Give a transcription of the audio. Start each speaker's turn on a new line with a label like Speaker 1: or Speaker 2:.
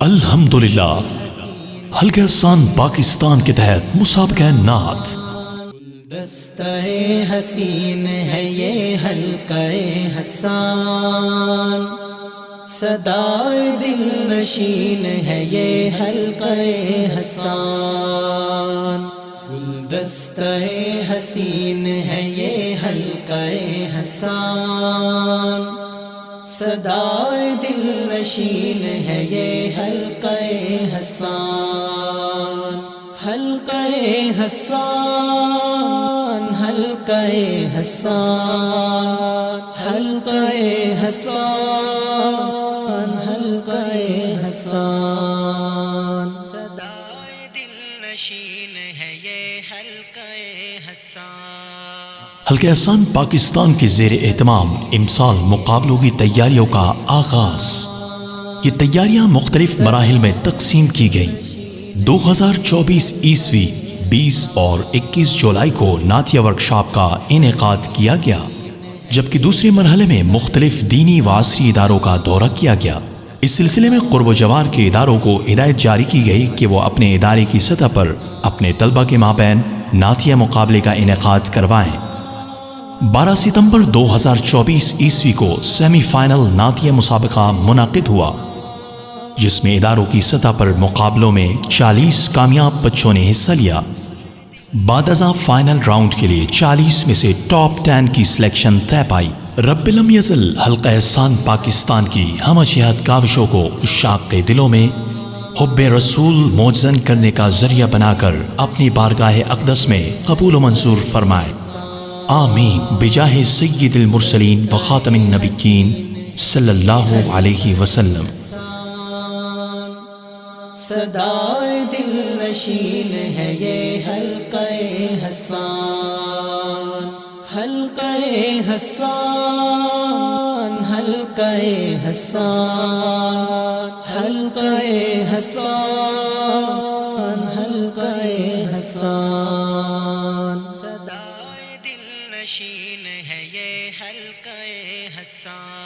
Speaker 1: الحمدللہ حلقہ حسان پاکستان کے تحت مسابقہ نعت۔
Speaker 2: دستہ حسین ہے یہ حلقہ حسان، صدائے دل نشین ہے یہ حلقہ حسان، گلدستہ حسین ہے یہ حلقہ حسان، صدائے دل نشین ہے یہ حلقہ حسان، حلقہ حسان، حلقہ حسان، حلقہ حسان، حلقہ حسان، صدائے دل نشین ہے یہ حلقہ حسان۔
Speaker 1: حلقہ حسان پاکستان کے زیر اہتمام امسال مقابلوں کی تیاریوں کا آغاز۔ یہ تیاریاں مختلف مراحل میں تقسیم کی گئیں۔ 2024 عیسوی 20 اور 21 جولائی کو نعتیہ ورکشاپ کا انعقاد کیا گیا، جبکہ دوسرے مرحلے میں مختلف دینی و عصری اداروں کا دورہ کیا گیا۔ اس سلسلے میں قرب و جوار کے اداروں کو ہدایت جاری کی گئی کہ وہ اپنے ادارے کی سطح پر اپنے طلبہ کے مابین نعتیہ مقابلے کا انعقاد کروائیں۔ 12 ستمبر 2024 عیسوی کو سیمی فائنل نعتیہ مسابقہ منعقد ہوا، جس میں اداروں کی سطح پر مقابلوں میں 40 کامیاب بچوں نے حصہ لیا۔ بعد ازاں فائنل راؤنڈ کے لیے 40 میں سے ٹاپ 10 کی سلیکشن طے پائی۔ رب لم یزل حلقہ حسان پاکستان کی ہمہ جہت کاوشوں کو عشاق کے دلوں میں حب رسول موجزن کرنے کا ذریعہ بنا کر اپنی بارگاہ اقدس میں قبول و منظور فرمائے، آمین بجاہ سید المرسلین و خاتم النبیین صلی اللہ علیہ وسلم۔
Speaker 2: صدائے دل نشین ہے یہ حلقہ حسان، حلقہ حسان، حلقہ حسان، حلقہ حسان، حلقہ حسان، صدائے دل نشین ہے یہ حلقہ حسان۔